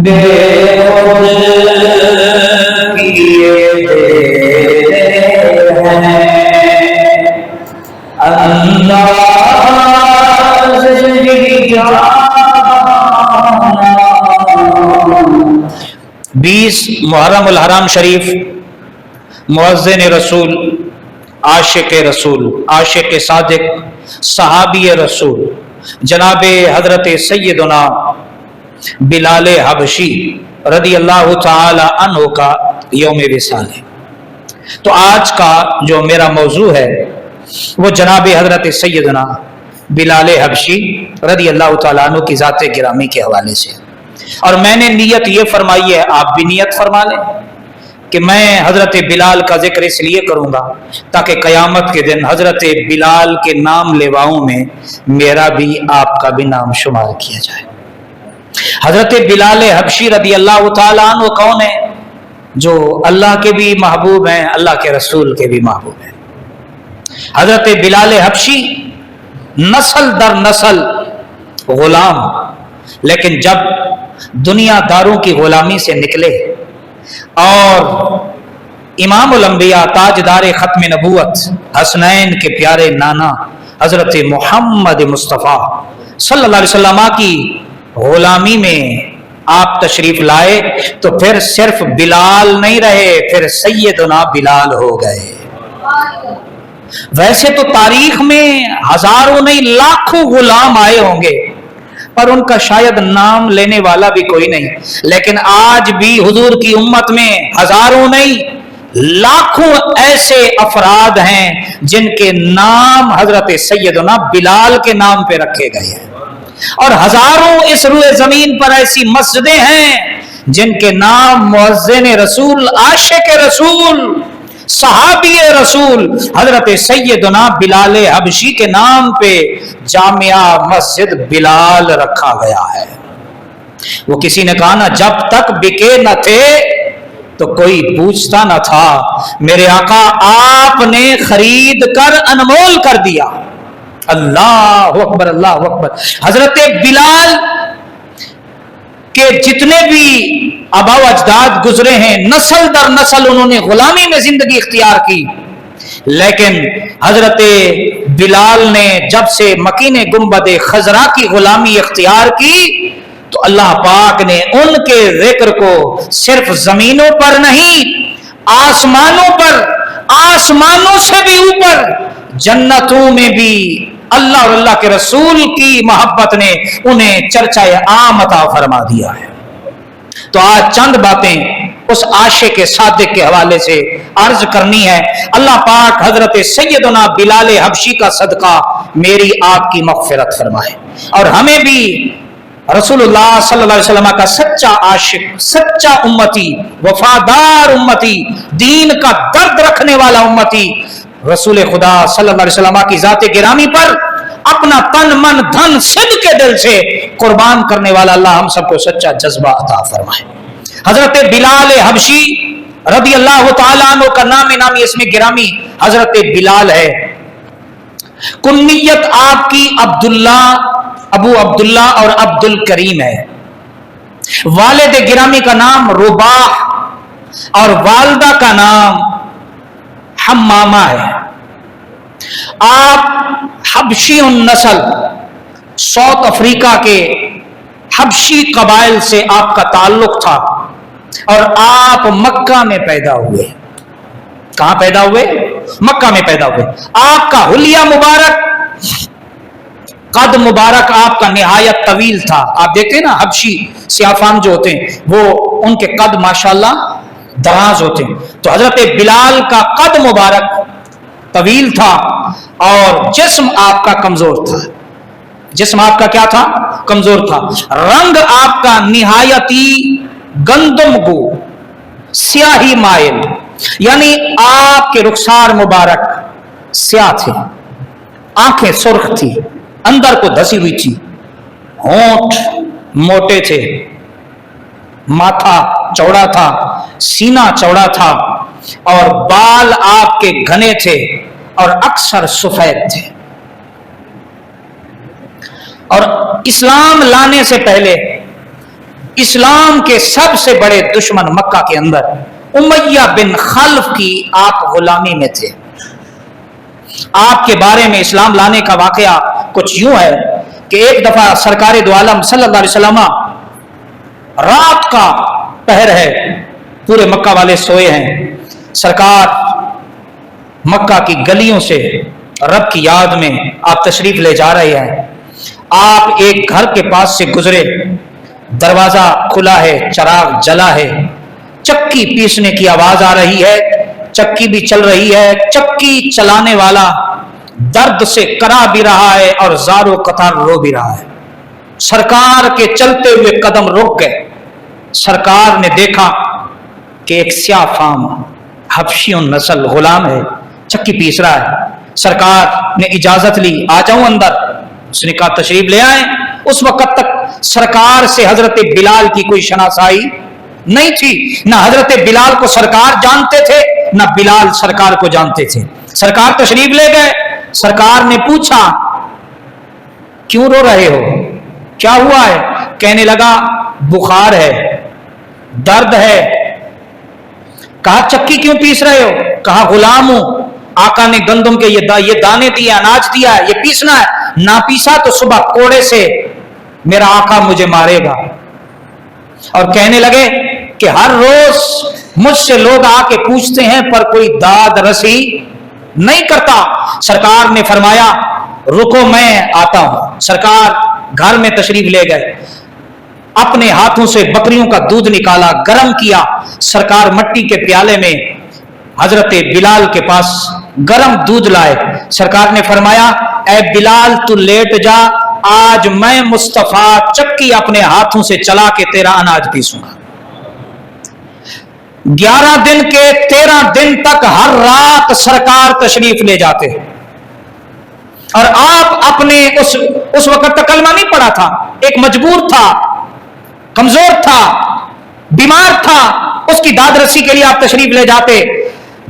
بے خود کیے ہیں انداز زندگی جانا 20 محرم الحرام شریف مؤذن رسول، عاشق رسول، عاشق صادق، صحابی رسول جناب حضرت سیدنا بلال حبشی رضی اللہ تعالی عنہ کا یوم وصال ہے۔ تو آج کا جو میرا موضوع ہے وہ جناب حضرت سیدنا بلال حبشی رضی اللہ تعالیٰ عنہ کی ذات گرامی کے حوالے سے، اور میں نے نیت یہ فرمائی ہے، آپ بھی نیت فرما لیں کہ میں حضرت بلال کا ذکر اس لیے کروں گا تاکہ قیامت کے دن حضرت بلال کے نام لیواؤں میں میرا بھی آپ کا بھی نام شمار کیا جائے۔ حضرت بلال حبشی رضی اللہ تعالیٰ عنہ کون ہے؟ جو اللہ کے بھی محبوب ہیں، اللہ کے رسول کے بھی محبوب ہیں۔ حضرت بلال حبشی نسل در نسل غلام، لیکن جب دنیا داروں کی غلامی سے نکلے اور امام الانبیاء تاجدار ختم نبوت حسنین کے پیارے نانا حضرت محمد مصطفیٰ صلی اللہ علیہ وسلم کی غلامی میں آپ تشریف لائے تو پھر صرف بلال نہیں رہے، پھر سیدنا بلال ہو گئے۔ ویسے تو تاریخ میں ہزاروں نہیں لاکھوں غلام آئے ہوں گے، پر ان کا شاید نام لینے والا بھی کوئی نہیں، لیکن آج بھی حضور کی امت میں ہزاروں نہیں لاکھوں ایسے افراد ہیں جن کے نام حضرت سیدنا بلال کے نام پہ رکھے گئے ہیں، اور ہزاروں اس روئے زمین پر ایسی مسجدیں ہیں جن کے نام مؤذن رسول، عاشق رسول، صحابی رسول حضرت سیدنا بلال حبشی کے نام پہ جامعہ مسجد بلال رکھا گیا ہے۔ وہ کسی نے کہا نا، جب تک بکے نہ تھے تو کوئی پوچھتا نہ تھا، میرے آقا آپ نے خرید کر انمول کر دیا۔ اللہ اکبر، اللہ اکبر۔ حضرت بلال کہ جتنے بھی آباء و اجداد گزرے ہیں، نسل در نسل انہوں نے غلامی میں زندگی اختیار کی، لیکن حضرت بلال نے جب سے مکین گنبد خضرا کی غلامی اختیار کی تو اللہ پاک نے ان کے ذکر کو صرف زمینوں پر نہیں، آسمانوں پر، آسمانوں سے بھی اوپر جنتوں میں بھی اللہ اور اللہ کے رسول کی محبت نے انہیں چرچہ عام عطا فرما دیا ہے۔ تو آج چند باتیں اس عاشق صادق کے حوالے سے عرض کرنی ہے۔ اللہ پاک حضرت سیدنا بلال حبشی کا صدقہ میری آپ کی مغفرت فرمائے، اور ہمیں بھی رسول اللہ صلی اللہ علیہ وسلم کا سچا عاشق، سچا امتی، وفادار امتی، دین کا درد رکھنے والا امتی، رسول خدا صلی اللہ علیہ وسلم کی ذات گرامی پر اپنا تن من دھن صدق کے دل سے قربان کرنے والا اللہ ہم سب کو سچا جذبہ عطا فرمائے۔ حضرت بلال حبشی رضی اللہ تعالیٰ عنہ کا نام نامی اس میں گرامی حضرت بلال ہے۔ کنیت آپ کی عبداللہ، ابو عبداللہ اور عبد الکریم ہے۔ والد گرامی کا نام رباح اور والدہ کا نام حمامہ ہے۔ آپ حبشی النسل، ساؤتھ افریقہ کے حبشی قبائل سے آپ کا تعلق تھا، اور آپ مکہ میں پیدا ہوئے۔ کہاں پیدا ہوئے؟ مکہ میں پیدا ہوئے۔ آپ کا حلیہ مبارک، قد مبارک آپ کا نہایت طویل تھا۔ آپ دیکھتے ہیں نا حبشی سیافام جو ہوتے ہیں وہ ان کے قد ماشاءاللہ دراز ہوتے ہیں، تو حضرت بلال کا قد مبارک طویل تھا اور جسم آپ کا کمزور تھا۔ جسم آپ کا کیا تھا؟ کمزور تھا۔ رنگ آپ کا نہایتی گندم گو، سیاہی مائل، یعنی آپ کے رخسار مبارک سیاہ تھے، آنکھیں سرخ تھی، اندر کو دھسی ہوئی تھی، ہونٹ موٹے تھے، ماتھا چوڑا تھا، سینہ چوڑا تھا، اور بال آپ کے گھنے تھے اور اکثر سفید تھے۔ اور اسلام لانے سے پہلے इस्लाम के सबसे बड़े दुश्मन मक्का के अंदर उमैया बिन खल्फ की आप गुलामी में थे। आपके बारे में इस्लाम लाने का वाकया कुछ यूं है कि एक दफा सरकार दो आलम सल्लल्लाहु अलैहि वसल्लम, रात का पहर है, पूरे मक्का वाले सोए हैं, सरकार मक्का की गलियों से रब की याद में आप तशरीफ ले जा रहे हैं। आप एक घर के पास से गुजरे, दरवाजा खुला है, चराग जला है, चक्की पीसने की आवाज आ रही है, चक्की भी चल रही है, चक्की चलाने वाला दर्द से करा भी रहा है और जारो कतार रो भी रहा है। सरकार के चलते हुए कदम रुक गए। सरकार ने देखा कि एक स्याह फाम हबशियों नस्ल गुलाम है, चक्की पीस रहा है। सरकार ने इजाजत ली, आ जाऊं अंदर। उसने कहा तशरीफ ले आए। उस वक्त तक सरकार से हजरत बिलाल की कोई शनासाई नहीं थी, ना हजरत बिलाल को सरकार जानते थे, ना बिलाल सरकार को जानते थे। सरकार तशरीफ ले गए। सरकार ने पूछा क्यों रो रहे हो, क्या हुआ है? कहने लगा बुखार है, दर्द है। कहा चक्की क्यों पीस रहे हो? कहा गुलाम हूं, आका ने गंदम के ये दाने दिए, अनाज दिया है, ये पीसना है, ना पीसा तो सुबह कोड़े से मेरा आका मुझे मारेगा। और कहने लगे कि हर रोज मुझसे लोग आके पूछते हैं पर कोई दाद रसी नहीं करता। सरकार ने फरमाया रुको मैं आता हूं। सरकार घर में तशरीफ ले गए, अपने हाथों से बकरियों का दूध निकाला, गर्म किया। सरकार मट्टी के प्याले में हजरत बिलाल के पास गर्म दूध लाए। सरकार ने फरमाया ऐ बिलाल तू लेट जा, आज मैं मुस्तफा चक्की अपने हाथों से चला के तेरा अनाज पीसूंगा। 11 दिन के 13 दिन तक हर रात सरकार तशरीफ ले जाते और आप अपने उस वक्त तक कलमा नहीं पड़ा था, एक मजबूर था, कमजोर था, बीमार था, उसकी दाद रसी के लिए आप तशरीफ ले जाते।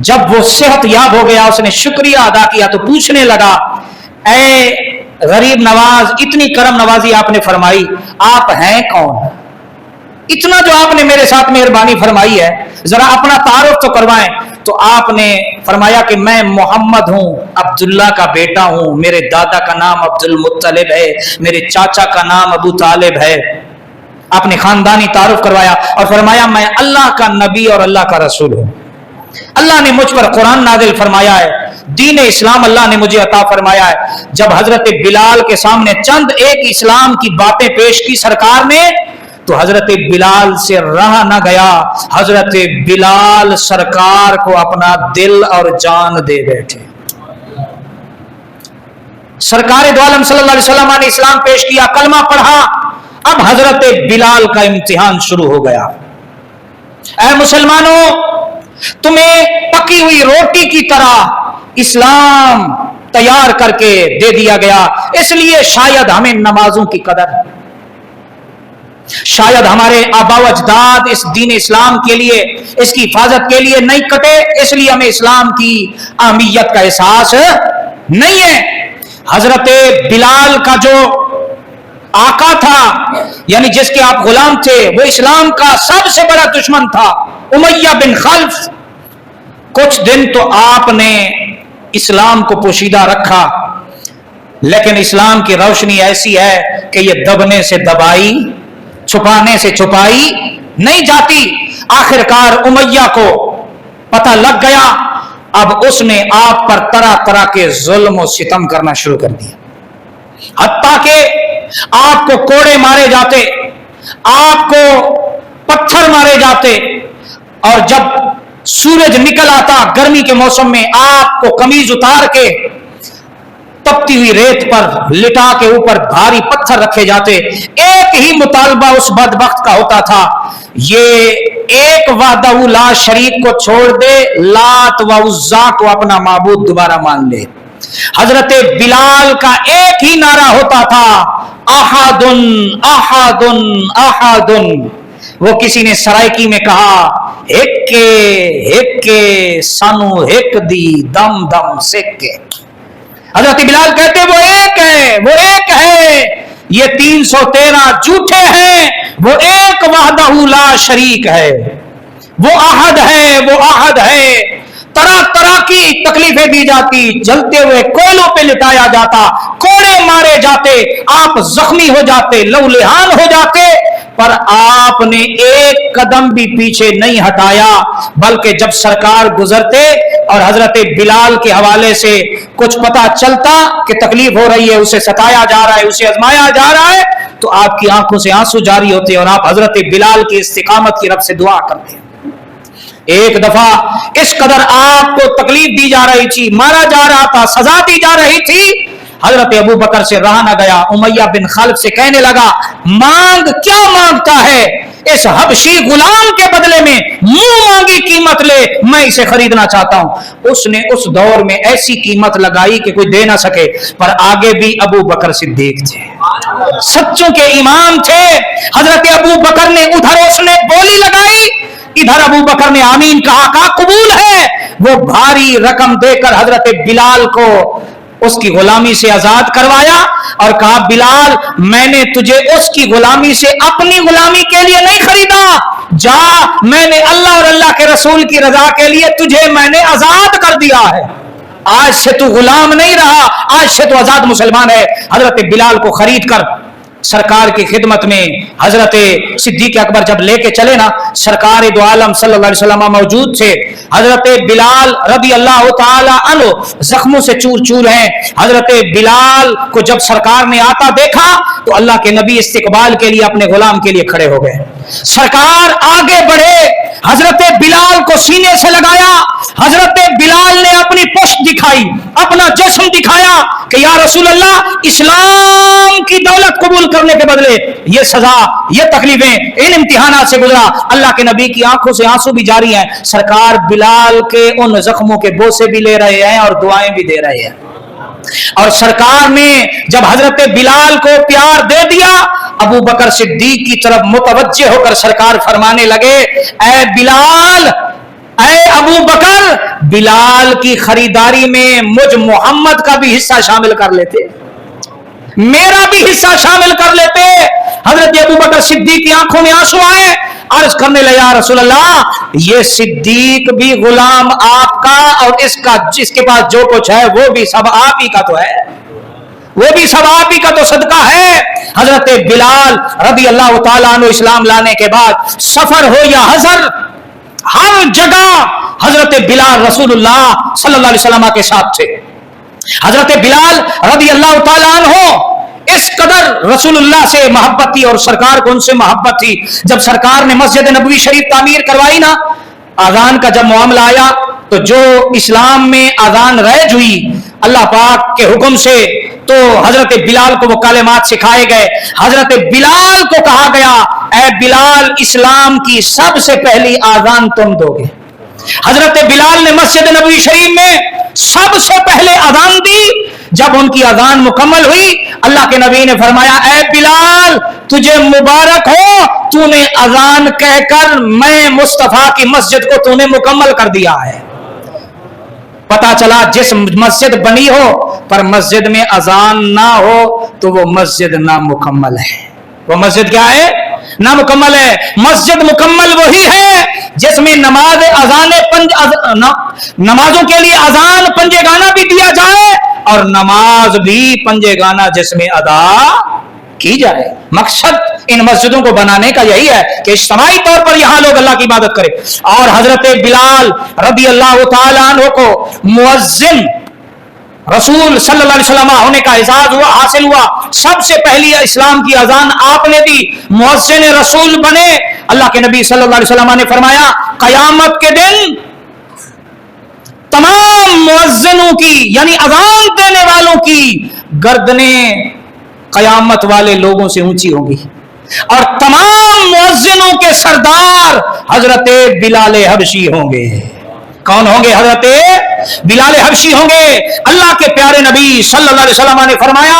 जब वो सेहत याब हो गया, उसने शुक्रिया अदा किया तो पूछने लगा ऐ गरीब नवाज, इतनी करम नवाजी आपने फरमाई, आप हैं कौन? इतना जो आपने मेरे साथ मेहरबानी फरमाई है, जरा अपना तारुफ तो करवाएं। तो आपने फरमाया कि मैं मोहम्मद हूं, अब्दुल्ला का बेटा हूं, मेरे दादा का नाम अब्दुल मुत्तलिब है, मेरे चाचा का नाम अबू तालिब है। आपने खानदानी तारुफ करवाया और फरमाया मैं अल्लाह का नबी और अल्लाह का रसूल हूं। अल्लाह ने मुझ पर कुरान नाजिल फरमाया है, दीन इस्लाम अल्लाह ने मुझे अता फरमाया है। जब हजरत बिलाल के सामने चंद एक इस्लाम की बातें पेश की सरकार ने, तो हजरत बिलाल से रहा न गया, हजरत बिलाल सरकार को अपना दिल और जान दे बैठे। सरकार दो आलम सल्लल्लाहु अलैहि वसल्लम ने इस्लाम पेश किया, कलमा पढ़ा। अब हजरत बिलाल का इम्तिहान शुरू हो गया। ऐ मुसलमानों, तुम्हें पकी हुई रोटी की तरह इस्लाम तैयार करके दे दिया गया, इसलिए शायद हमें नमाजों की कदर, शायद हमारे आबा व अजदाद इस दीन इस्लाम के लिए, इसकी हिफाजत के लिए नहीं कटे, इसलिए हमें इस्लाम की अहमियत का एहसास नहीं है। हजरत बिलाल का जो आका था, यानी जिसके आप गुलाम थे, वो इस्लाम का सबसे बड़ा दुश्मन था, उमैया बिन खल्फ। कुछ दिन तो आपने इस्लाम को पोशीदा रखा, लेकिन इस्लाम की रोशनी ऐसी है कि ये दबने से दबाई, छुपाने से छुपाई नहीं जाती। आखिरकार उमैया को पता लग गया, अब उसने आप पर तरह तरह के जुल्म और सितम करना शुरू कर दिया, हत्ता के आपको कोड़े मारे जाते, आपको पत्थर मारे जाते, और जब सूरज निकल आता गर्मी के मौसम में, आपको कमीज उतार के तपती हुई रेत पर लिटा के ऊपर भारी पत्थर रखे जाते। एक ही मुतालबा उस बदबख्त का होता था, ये एक वादहू ला शरीक को छोड़ दे, लात व उज्जा को अपना माबूद दोबारा मान ले। हजरत बिलाल का एक ही नारा होता था, अहादुन अहादुन अहादुन। वो किसी ने सरायकी में कहा, हिक्के हिक्के सानू हिक दी दम दम सिक्के। हजरत बिलाल कहते वो एक है, वो एक है, ये 313 झूठे हैं, वो एक वहदहू ला शरीक है, वो अहद है, वो अहद है। तरह तरह की तकलीफें दी जाती, जलते हुए कोयलों पे लिटाया जाता, कोड़े मारे जाते, आप जख्मी हो जाते, लहूलुहान हो जाते, पर आपने एक कदम भी पीछे नहीं हटाया, बल्कि जब सरकार गुजरते और हजरत बिलाल के हवाले से कुछ पता चलता कि तकलीफ हो रही है, उसे सताया जा रहा है, उसे आजमाया जा रहा है, तो आपकी आंखों से आंसू जारी होते और आप हजरत बिलाल की इस्तिकामत की रब से दुआ करते। एक दफा इस कदर आपको तकलीफ दी जा रही थी, मारा जा रहा था, सजा दी जा रही थी, हजरत अबू बकर से रहा न गया, उमैया बिन खालिद से कहने लगा, मांग, क्या मांगता है? इस हबशी गुलाम के बदले में मुंह मांगी कीमत ले, मैं इसे खरीदना चाहता हूं। उसने उस दौर में ऐसी कीमत लगाई कि कोई दे ना सके, पर आगे भी अबू बकर सिद्दीक थे, सच्चों के इमाम थे। हजरत अबू बकर ने उधर उसने बोली लगाई, इधर अबू बकर ने आमीन कहा कबूल है। वो भारी रकम देकर हजरत बिलाल को उसकी गुलामी से आजाद करवाया और कहा, बिलाल, मैंने तुझे उसकी गुलामी से अपनी गुलामी के लिए नहीं खरीदा, जा, मैंने अल्लाह और अल्लाह के रसूल की रजा के लिए तुझे मैंने आजाद कर दिया है। आज से तू गुलाम नहीं रहा, आज से तू आजाद मुसलमान है। हजरत बिलाल को खरीद कर सरकार की खिदमत में हजरत सिद्दीक अकबर जब लेके चले ना, सरकार दो आलम सल्लल्लाहु अलैहि वसल्लम मौजूद थे। हजरत बिलाल रदी अल्लाह ताला अन्हु जख्मों से चूर चूर हैं। हजरत बिलाल को जब सरकार ने आता देखा तो अल्लाह के नबी इस्तिकबाल के लिए अपने गुलाम के लिए खड़े हो गए। सरकार आगे बढ़े, हजरत बिलाल को सीने से लगाया, हजरत बिलाल ने अपनी पुश्त दिखाई, अपना जिस्म दिखाया कि या रसूल अल्लाह, इस्लाम की दौलत कबूल करने के बदले ये सजा, ये तकलीफें, इन इम्तिहानात से गुजरा। अल्लाह के नबी की आंखों से आंसू भी जारी हैं। सरकार बिलाल के उन जख्मों के बोसे भी ले रहे हैं और दुआएं भी दे रहे हैं। और सरकार ने जब हजरत बिलाल को प्यार दे दिया, अबू बकर सिद्दीक की तरफ मुतवज्जे होकर सरकार फरमाने लगे, ऐ बिलाल, ऐ अबू बकर, बिलाल की खरीदारी में मुझ मोहम्मद का भी हिस्सा शामिल कर लेते, मेरा भी हिस्सा शामिल कर लेते। हजरत अबू बकर सिद्दीक की आंखों में आंसू आए, अर्ज करने लगे, या रसूल अल्लाह, ये सिद्दीक भी गुलाम आपका और इसका जिसके पास जो कुछ है वो भी सब आप ही का तो है, वो भी सब आप ही का तो सदका है। हजरत बिलाल रदी अल्लाह ताला अन्हु इस्लाम लाने के बाद सफर हो या हजर, हर जगह हजरत बिलाल रसूलुल्लाह सल्लल्लाहु अलैहि वसल्लम के साथ थे। हजरत बिलाल रदी अल्लाह ताला अन्हु इस कदर रसूलुल्लाह से मोहब्बत थी और सरकार को उनसे मोहब्बत थी। जब सरकार ने मस्जिद नबवी शरीफ तामीर करवाई ना, आजान का जब मामला आया तो जो इस्लाम में आजान रह हुई अल्लाह पाक के हुक्म से, तो हजरत बिलाल को वो कालिमात सिखाए गए। हजरत बिलाल को कहा गया, ऐ बिलाल, इस्लाम की सबसे पहली आजान तुम दोगे। हजरत बिलाल ने मस्जिद नबवी शरीफ में सबसे पहले अजान दी। जब उनकी अजान मुकम्मल हुई, अल्लाह के नबी ने फरमाया, ऐ बिलाल, तुझे मुबारक हो, तूने अजान कहकर मैं मुस्तफा की मस्जिद को तूने मुकम्मल कर दिया है। पता चला जिस मस्जिद बनी हो पर मस्जिद में अजान ना हो तो वो मस्जिद ना मुकम्मल है। वो मस्जिद क्या है? ना मुकम्मल है। मस्जिद मुकम्मल वही है जिसमें नमाज नमाजों के लिए अजान पंजे गाना भी दिया जाए और नमाज भी पंजे गाना जिसमें अदा की जाए। मकसद इन मस्जिदों को बनाने का यही है कि इज्तिमाई तौर पर यहां लोग अल्लाह की इबादत करें। और हजरत बिलाल रदी अल्लाह ताला अन्हु को मुअज्जिन रसूल सल्लल्लाहु अलैहि वसल्लम होने का एजाज हुआ, हासिल हुआ। सबसे पहली इस्लाम की अजान आपने दी, मुअज्जिन रसूल बने। अल्लाह के नबी सल्लल्लाहु अलैहि वसल्लम ने फरमाया, कयामत के दिन तमाम मुअज्जिनों की यानी अजान देने वालों की गर्दनें कयामत वाले लोगों से ऊंची होंगी और तमाम मुअज्जिनों के सरदार हजरत बिलाल हबशी होंगे। कौन होंगे? हजरत बिलाल हबशी होंगे। अल्लाह के प्यारे नबी सल्लल्लाहु अलैहि वसल्लम ने फरमाया,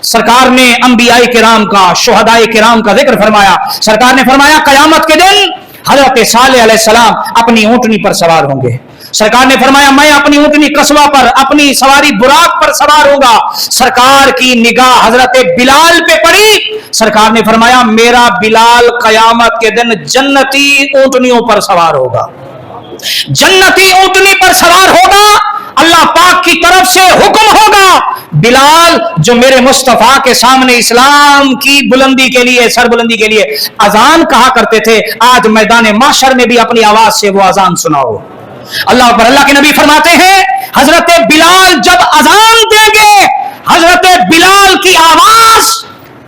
सरकार ने अंबियाए किराम का, शुहदाए किराम का जिक्र फरमाया। सरकार ने फरमाया, कयामत के दिन हजरत सालेह अलैहिस्सलाम अपनी ऊंटनी पर सवार होंगे। सरकार ने फरमाया मैं अपनी ऊँटनी कस्बा पर अपनी सवारी बुराक पर सवार होगा। सरकार की निगाह हजरत बिलाल पे पड़ी। सरकार ने फरमाया मेरा बिलाल कयामत के दिन जन्नती ऊँटनियों पर सवार होगा, जन्नती ऊँटनी पर सवार होगा। अल्लाह पाक की तरफ से हुक्म होगा, बिलाल जो मेरे मुस्तफा के सामने इस्लाम की बुलंदी के लिए, सरबुलंदी के लिए अजान कहा करते थे, आज मैदान माशर में भी अपनी आवाज से वो अजान सुनाओ। अल्लाह पर अल्लाह के नबी फरमाते हैं हजरत बिलाल जब अजान देंगे, हजरत बिलाल की आवाज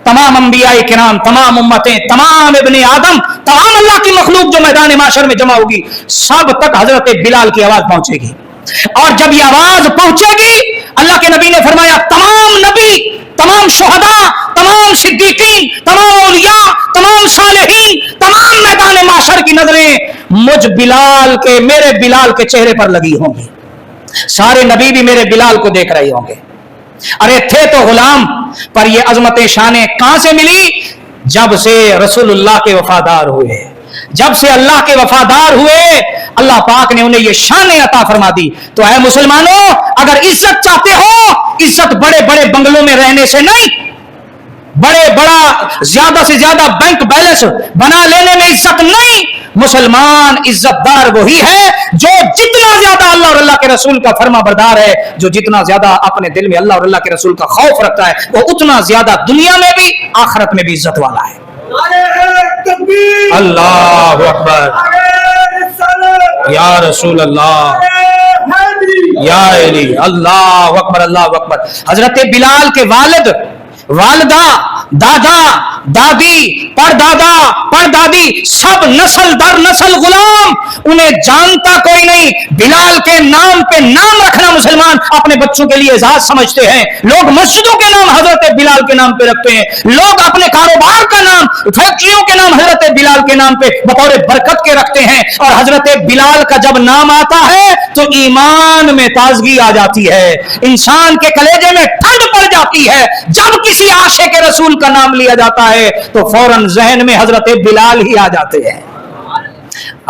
तमाम अंबिया किराम, तमाम उम्मतें, तमाम इब्ने आदम, तमाम अल्लाह की मखलूक जो मैदान माशर में जमा होगी, सब तक हजरत बिलाल की आवाज पहुंचेगी। और जब ये आवाज पहुंचेगी, अल्लाह के नबी ने फरमाया तमाम नबी, तमाम शुहदा, तमाम सिद्दीकीन, तमाम औलिया, तमाम सालेहीन, तमाम मैदान माशर की नजरें मुझ बिलाल के, मेरे बिलाल के चेहरे पर लगी होंगी। सारे नबी भी मेरे बिलाल को देख रहे होंगे। अरे थे तो गुलाम, पर ये अजमत शाने कहां से मिली? जब से रसूलुल्लाह के वफादार हुए, जब से अल्लाह के वफादार हुए, अल्लाह पाक ने उन्हें ये शान अता फरमा दी। तो है मुसलमानों, अगर इज्जत चाहते हो, इज्जत बड़े बड़े बंगलों में रहने से नहीं, बड़े बड़ा ज्यादा से ज्यादा बैंक बैलेंस बना लेने में इज्जत नहीं। मुसलमान इज्जतदार वही है जो जितना ज्यादा अल्लाह और अल्लाह के रसूल का फर्मा बरदार है, जो जितना ज्यादा अपने दिल में अल्लाह और अल्लाह के रसूल का खौफ रखता है, वो उतना ज्यादा दुनिया में भी आखिरत में भी इज्जत वाला है। अल्लाह अकबर, या रसूल अल्लाह, या अली, अल्लाह अकबर, अल्लाह अकबर। हजरत बिलाल के वालिद, वालदा, दादा, दादी, परदादा, परदादी, सब नस्ल दर नस्ल गुलाम, उन्हें जानता कोई नहीं। बिलाल के नाम पे नाम रखना मुसलमान अपने बच्चों के लिए एजाज समझते हैं। लोग मस्जिदों के नाम हजरत बिलाल के नाम पे रखते हैं, लोग अपने कारोबार का नाम, फैक्ट्रियों के नाम हजरत बिलाल के नाम पे बतौर बरकत के रखते हैं। और हजरत बिलाल का जब नाम आता है तो ईमान में ताजगी आ जाती है, इंसान के कलेजे में ठंड पड़ जाती है। जब किसी आशिक के रसूल का नाम लिया जाता है तो फौरन जहन में हजरत बिलाल ही आ जाते हैं,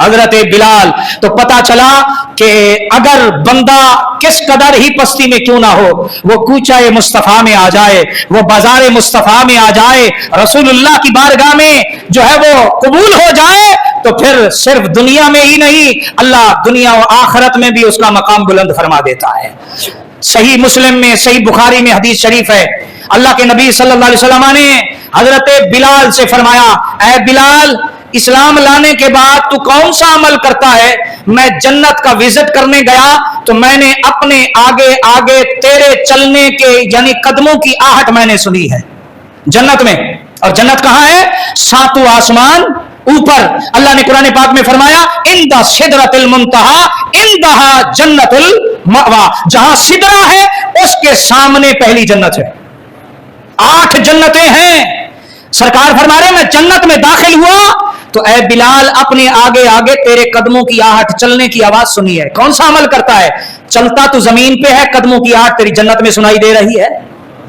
हजरत बिलाल। तो पता चला कि अगर बंदा किस कदर ही पस्ती में क्यों ना हो, वो कूचाए मुस्तफा में आ जाए, वो बाजारे मुस्तफा में आ जाए, रसूलुल्लाह की बारगाह में जो है वो कबूल हो जाए, तो फिर सिर्फ दुनिया में ही नहीं, अल्लाह दुनिया और आखिरत में भी उसका मकाम बुलंद फरमा देता है। सही मुस्लिम में, सही बुखारी में हदीस शरीफ है, अल्लाह के नबी सल्लल्लाहु अलैहि वसल्लम ने हजरत बिलाल से फरमाया, ऐ बिलाल, इस्लाम लाने के बाद तू कौन सा अमल करता है? मैं जन्नत का विजिट करने गया तो मैंने अपने आगे आगे तेरे चलने के यानी कदमों की आहट मैंने सुनी है जन्नत में। और जन्नत कहां है? सातों आसमान ऊपर। अल्लाह ने कुरान पाक में फरमाया, इंदा सिदरतुल मुंतहा इंदहा जन्नतुल मअवा, जहां सिदरा है उसके सामने पहली जन्नत है। 8 जन्नतें हैं। सरकार फरमा रहे मैं जन्नत में दाखिल हुआ तो ऐ बिलाल अपने आगे आगे तेरे कदमों की आहट, चलने की आवाज सुनी है। कौन सा अमल करता है? चलता तो जमीन पे है, कदमों की आहट तेरी जन्नत में सुनाई दे रही है।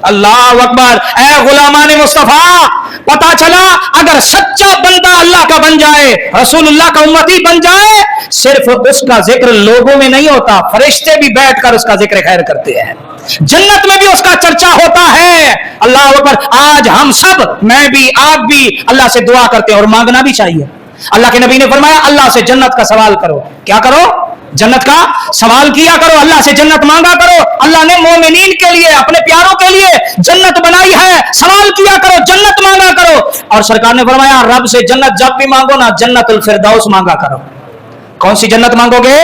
अल्लाह अकबर। ऐ गुलामान मुस्तफा, पता चला अगर सच्चा बंदा अल्लाह का बन जाए, रसूलुल्लाह का उम्मती बन जाए, सिर्फ उसका जिक्र लोगों में नहीं होता, फरिश्ते भी बैठकर उसका जिक्र खैर करते हैं, जन्नत में भी उसका चर्चा होता है। अल्लाह अकबर। आज हम सब, मैं भी आप भी अल्लाह से दुआ करते हैं और मांगना भी चाहिए। अल्लाह के नबी ने फरमाया अल्लाह से जन्नत का सवाल करो। क्या करो? जन्नत का सवाल किया करो, अल्लाह से जन्नत मांगा करो। अल्लाह ने मोमिनीन के लिए, अपने प्यारों के लिए जन्नत बनाई है, सवाल किया करो, जन्नत मांगा करो। और सरकार ने फरमाया रब से जन्नत जब भी मांगो ना, जन्नतुल फिरदौस मांगा करो। कौन सी जन्नत मांगोगे?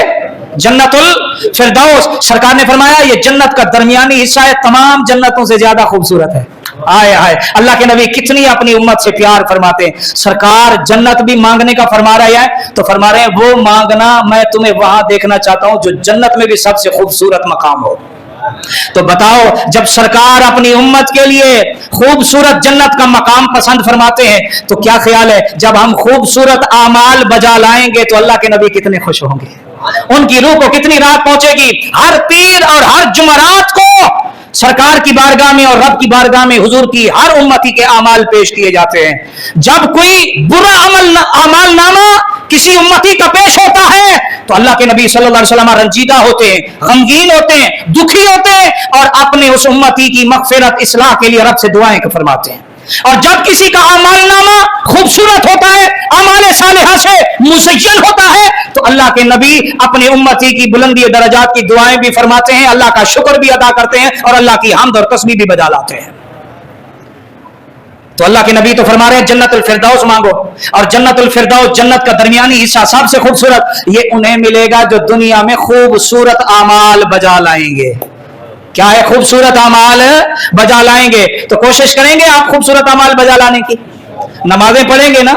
जन्नतुल फिरदौस। सरकार ने फरमाया ये जन्नत का दरमियानी हिस्सा है, तमाम जन्नतों से ज्यादा खूबसूरत है। आए हाय, अल्लाह के नबी कितनी अपनी उम्मत से प्यार फरमाते हैं। सरकार जन्नत भी मांगने का फरमा रहे हैं तो फरमा रहे हैं वो मांगना मैं तुम्हें वहां देखना चाहता हूं जो जन्नत में भी सबसे खूबसूरत मकाम हो। तो बताओ, जब सरकार अपनी उम्मत के लिए खूबसूरत जन्नत का मकाम पसंद फरमाते हैं तो क्या ख्याल है जब हम खूबसूरत आमाल बजा लाएंगे तो अल्लाह के नबी कितने खुश होंगे, उनकी रूह को कितनी राहत पहुंचेगी। हर पीर और हर जुमरात को सरकार की बारगाह में और रब की बारगाह में हुजूर की हर उम्मती के अमाल पेश किए जाते हैं। जब कोई बुरा अमाल नामा किसी उम्मती का पेश होता है तो अल्लाह के नबी सल्लल्लाहु अलैहि वसल्लम रंजीदा होते हैं, गमगीन होते हैं, दुखी होते हैं और अपने उस उम्मती की मगफिरत इस्लाह के लिए रब से दुआएं फरमाते हैं। और जब किसी का अमालनामा खूबसूरत होता है, अमाल सालिहा से मुज़य्यन होता है, तो अल्लाह के नबी अपने उम्मती की बुलंदी दरजात की दुआएं भी फरमाते हैं, अल्लाह का शुक्र भी अदा करते हैं और अल्लाह की हम्द और तस्बीह भी बजा लाते हैं। तो अल्लाह के नबी तो फरमा रहे हैं जन्नतुल फिरदौस मांगो, और जन्नतुल फिरदौस जन्नत का दरमियानी हिस्सा सबसे खूबसूरत, ये उन्हें मिलेगा जो दुनिया में खूबसूरत अमाल बजा लाएंगे। क्या है? खूबसूरत अमाल बजा लाएंगे। तो कोशिश करेंगे आप खूबसूरत अमाल बजा लाने की। नमाजें पढ़ेंगे ना?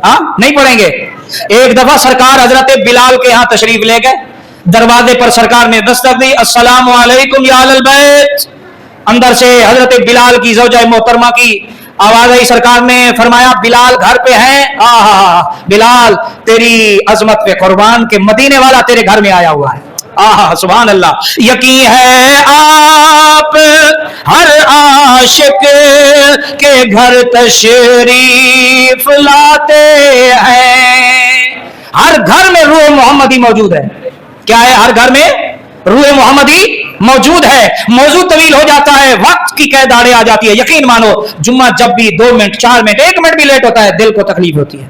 हाँ, नहीं पढ़ेंगे। एक दफा सरकार हजरत बिलाल के यहाँ तशरीफ ले गए, दरवाजे पर सरकार ने दस्तक दी, अस्सलामु अलैकुम या अहलल बैत। अंदर से हजरत बिलाल की ज़ौजा मोहतरमा की आवाज आई। सरकार ने फरमाया बिलाल घर पे हैं? बिलाल तेरी अजमत पे कुर्बान के मदीने वाला तेरे घर में आया हुआ है। सुभान अल्लाह। यकीन है आप हर आशिक के घर तशरीफ लाते हैं। हर घर में रूह मोहम्मदी मौजूद है। क्या है? हर घर में रूह मोहम्मदी मौजूद है। मौजूद तवील हो जाता है, वक्त की कैद आड़े आ जाती है। यकीन मानो जुम्मा जब भी 2 मिनट 4 मिनट 1 मिनट भी लेट होता है दिल को तकलीफ होती है,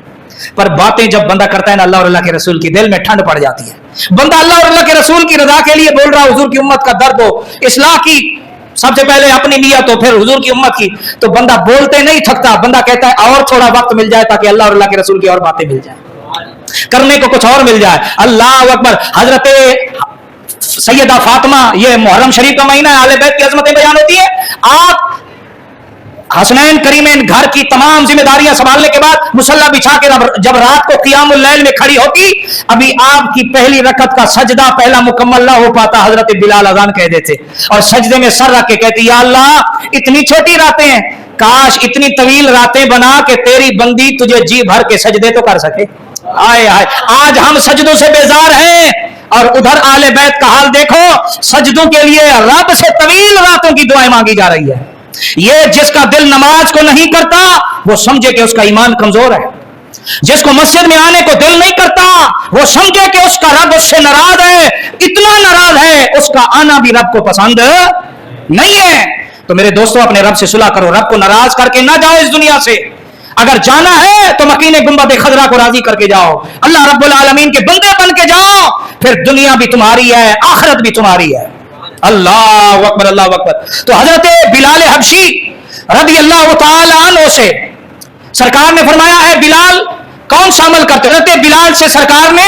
पर बातें जब बंदा करता है ना अल्लाह और अल्लाह के रसूल की, दिल में ठंड पड़ जाती है। बंदा अल्लाह और अल्लाह के रसूल की रजा के लिए बोल रहा, हुजूर की उम्मत का दर्द हो, इस्लाह की सबसे पहले अपनी नियत हो, फिर हुजूर की उम्मत की, तो बंदा बोलते नहीं थकता। बंदा कहता है और थोड़ा वक्त मिल जाए ताकि अल्लाह और अल्लाह के रसूल की और बातें मिल जाए, करने को कुछ और मिल जाए। अल्लाह अकबर। हजरत सैयदा फातिमा, ये मुहर्रम शरीफ का महीना है, आले बैत की अजमतें बयान होती है। आप हसनैन करीमैन घर की तमाम जिम्मेदारियां संभालने के बाद मुसल्ला बिछा के जब रात को क़ियामुल लैल में खड़ी होती, अभी आपकी पहली रकत का सजदा पहला मुकम्मल ना हो पाता, हजरत बिलाल अजान कह देते और सजदे में सर रख के कहती, या अल्लाह इतनी छोटी रातें हैं, काश इतनी तवील रातें बना के तेरी बंदी तुझे जी भर के सजदे तो कर सके। आए आए, आज हम सजदों से बेजार हैं और उधर आले बैत का हाल देखो, सजदों के लिए रब से तवील रातों की दुआएं मांगी जा रही है। ये जिसका दिल नमाज को नहीं करता वो समझे कि उसका ईमान कमजोर है। जिसको मस्जिद में आने को दिल नहीं करता वो समझे कि उसका रब उससे नाराज है, इतना नाराज है उसका आना भी रब को पसंद नहीं है। तो मेरे दोस्तों, अपने रब से सुलह करो, रब को नाराज करके ना जाओ इस दुनिया से। अगर जाना है तो मकीने गुंबद खजरा को राजी करके जाओ, अल्लाह रब्बुल आलमीन के बंदे बन के जाओ, फिर दुनिया भी तुम्हारी है, आखिरत भी तुम्हारी है। अल्लाह अकबर, अल्लाह अकबर। तो हजरत बिलाल हबशी रज़ी अल्लाह तआला अन्हु से सरकार ने फरमाया, है बिलाल कौन सा अमल करते हो? हजरत बिलाल से सरकार ने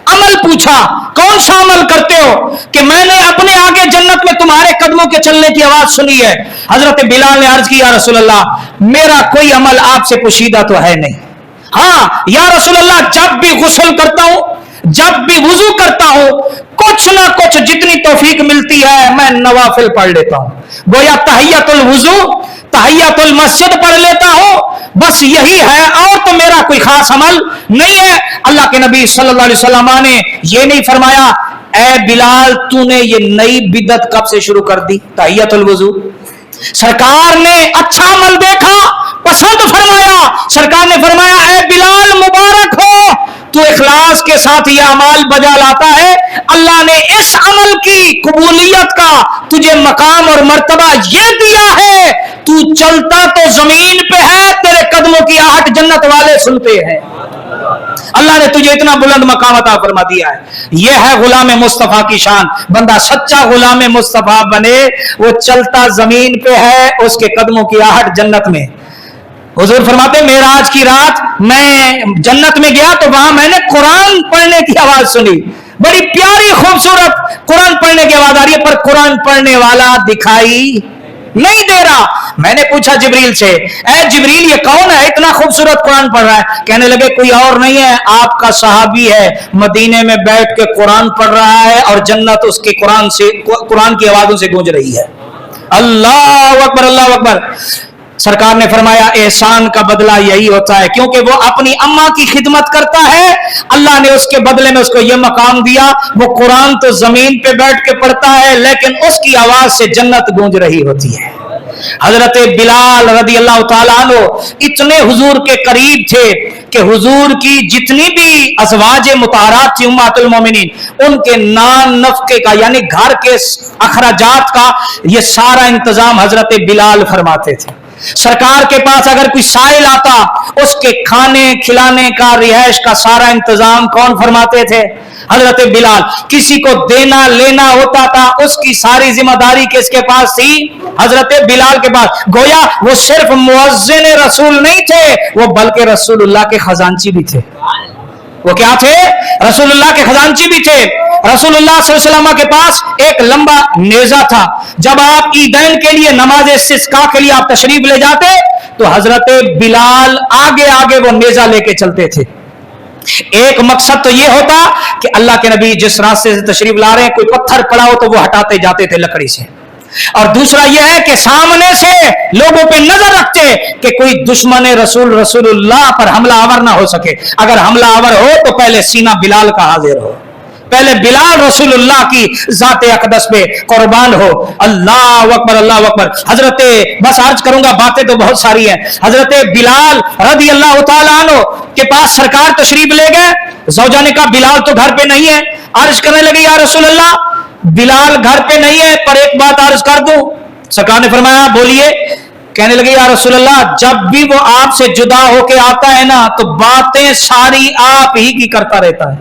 अमल पूछा, कौन सा अमल करते हो? कि मैंने अपने आगे जन्नत में तुम्हारे कदमों के चलने की आवाज सुनी है। हजरत बिलाल ने अर्ज किया, रसूल अल्लाह मेरा कोई अमल आपसे पोशीदा तो है नहीं। हाँ या रसूल अल्लाह, जब भी गुस्ल करता हूं, जब भी वुजू करता हूं, कुछ ना कुछ जितनी तौफीक मिलती है मैं नवाफिल पढ़ लेता हूं। गोया तहियतुल वुजू तहियतुल मस्जिद पढ़ लेता हूं, बस यही है, और तो मेरा कोई खास अमल नहीं है। अल्लाह के नबी सल्लल्लाहु अलैहि वसल्लम ने ये नहीं फरमाया, ए बिलाल तूने ये नई बिदअत कब से शुरू कर दी तहियतुल वुजू? सरकार ने अच्छा अमल देखा, पसंद फरमाया, सरकार ने फरमाया, ए बिलाल मुबारक हो, तू इखलास के साथ ये अमाल बजा लाता है, अल्लाह ने इस अमल की कबूलियत का तुझे मकाम और मर्तबा ये दिया है, तू चलता तो जमीन पे है, तेरे कदमों की आहट जन्नत वाले सुनते हैं। अल्लाह ने तुझे इतना बुलंद मकाम अता फरमा दिया है। यह है गुलाम मुस्तफा की शान। बंदा सच्चा गुलाम मुस्तफा बने, वो चलता जमीन पे है, उसके कदमों की आहट जन्नत में। हुजूर फरमाते, मेराज की रात मैं जन्नत में गया तो वहां मैंने कुरान पढ़ने की आवाज सुनी, बड़ी प्यारी खूबसूरत कुरान पढ़ने की आवाज आ रही है, पर कुरान पढ़ने वाला दिखाई नहीं दे रहा। मैंने पूछा जिब्रील से, ए जिब्रील ये कौन है इतना खूबसूरत कुरान पढ़ रहा है? कहने लगे, कोई और नहीं है, आपका सहाबी है, मदीने में बैठ के कुरान पढ़ रहा है और जन्नत उसके कुरान की आवाजों से गूंज रही है। अल्लाह अकबर, अल्लाह अकबर। सरकार ने फरमाया, एहसान का बदला यही होता है, क्योंकि वो अपनी अम्मा की खिदमत करता है, अल्लाह ने उसके बदले में उसको यह मकाम दिया। वो कुरान तो जमीन पे बैठ के पढ़ता है, लेकिन उसकी आवाज से जन्नत गूंज रही होती है। हजरत बिलाल रदी अल्लाह ताला अन्हु इतने हुजूर के करीब थे कि हुजूर की जितनी भी अज़वाज मुताहरात थी उम्मतुल मोमिनीन, उनके नान नफके का यानी घर के अखराजात का ये सारा इंतजाम हजरत बिलाल फरमाते थे। सरकार के पास अगर कोई साइल आता, उसके खाने खिलाने का, रिहाइश का सारा इंतजाम कौन फरमाते थे? हजरत बिलाल। किसी को देना लेना होता था, उसकी सारी जिम्मेदारी किसके पास थी? हजरत बिलाल के पास। गोया वो सिर्फ मुअज्जिन रसूल नहीं थे, वो बल्कि रसूलुल्लाह के खजांची भी थे। वो क्या थे? रसूलुल्लाह के खजांची भी थे। रसूलुल्लाह सल्लल्लाहु अलैहि वसल्लम के पास एक लंबा नेजा था। जब आप ईदैन के लिए, नमाज इस्तिस्का के लिए आप तशरीफ ले जाते, तो हजरत बिलाल आगे आगे वो नेजा लेके चलते थे। एक मकसद तो ये होता कि अल्लाह के नबी जिस रास्ते से तशरीफ ला रहे हैं, कोई पत्थर पड़ा हो तो वो हटाते जाते थे लकड़ी से, और दूसरा यह है कि सामने से लोगों पे नजर रखते कि कोई दुश्मन रसूलुल्लाह पर हमलावर ना हो सके। अगर हमलावर हो तो पहले सीना बिलाल का हाजिर हो, पहले बिलाल रसूलुल्लाह की जाते अकदस पे कुर्बान हो। अल्लाह अकबर, अल्लाह अकबर। हजरत, बस अर्ज करूंगा, बातें तो बहुत सारी हैं। हजरत बिलाल रदी अल्लाह ताला अन्हु के पास सरकार तशरीफ ले गए। ज़ौजा ने कहा बिलाल तो घर पे नहीं है। अर्ज करने लगे या रसूलुल्लाह, बिलाल घर पे नहीं है, पर एक बात अर्ज कर दूं। सरकार ने फरमाया बोलिए। कहने लगे या रसूलुल्लाह, जब भी वो आपसे जुदा होके आता है ना, तो बातें सारी आप ही की करता रहता है,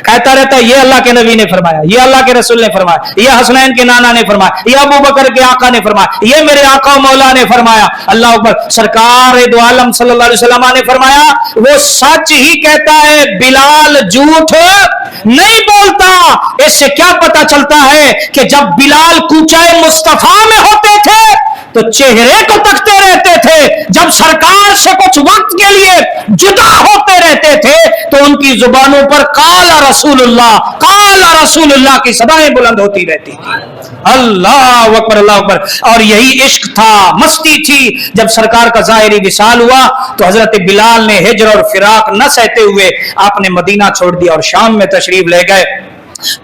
कहता रहता है ये अल्लाह के नबी ने फरमाया, ये अल्लाह के रसूल ने फरमाया, ये हसनैन के नाना ने फरमाया, ये अबू बकर के आका ने फरमाया, ये मेरे आका मौला ने फरमाया। अल्लाह अकबर। सरकार दो आलम सल्लल्लाहु अलैहि वसल्लम ने फरमाया वो सच ही कहता है, बिलाल झूठ नहीं बोलता। इससे क्या पता चलता है कि जब बिलाल कूचाए मुस्तफा में होते थे तो चेहरे को तकते रहते थे, जब सरकार से कुछ वक्त के लिए जुदा होते रहते थे तो उनकी जुबानों पर काला रसूलुल्लाह की सदाएं बुलंद होती रहती थी। अल्लाह अकबर, अल्लाह अकबर। और यही इश्क था, मस्ती थी। जब सरकार का ज़ाहिरी विसाल हुआ तो हजरत बिलाल ने हिज्र और फिराक न सहते हुए आपने मदीना छोड़ दिया और शाम में तशरीफ ले गए।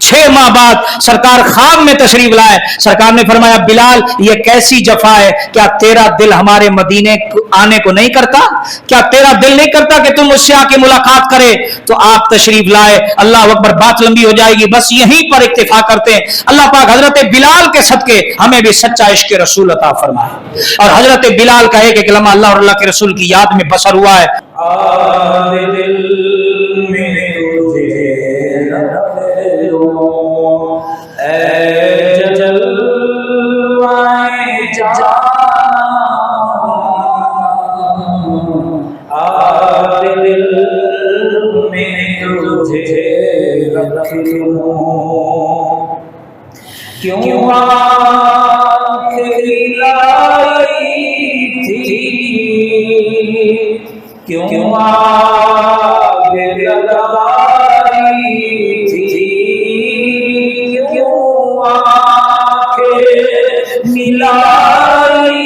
6 माह बाद सरकार ख्वाब में तशरीफ लाए। सरकार ने फरमाया बिलाल, ये कैसी जफा है, क्या तेरा दिल हमारे मदीने आने को नहीं करता? क्या तेरा दिल नहीं करता कि तुम मुझसे आके मुलाकात करे? तो आप तशरीफ लाए। अल्लाह अकबर। बात लंबी हो जाएगी, बस यहीं पर इक्तिफा करते हैं। अल्लाह पाक हजरत बिलाल के सदके हमें भी सच्चा इश्क रसूल अता फरमाए। और हजरत बिलाल का एक कलमा अल्लाह और अल्लाह के रसूल की याद में बसर हुआ है। क्यों आखिरी लाई थी, क्यों आग लगाई थी, क्यों आंखें मिलाई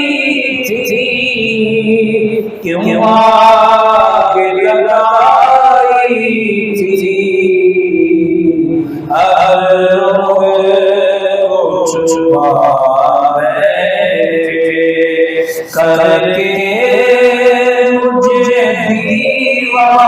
थी, क्यों आग लगाई थी। करके मुझे दीवाना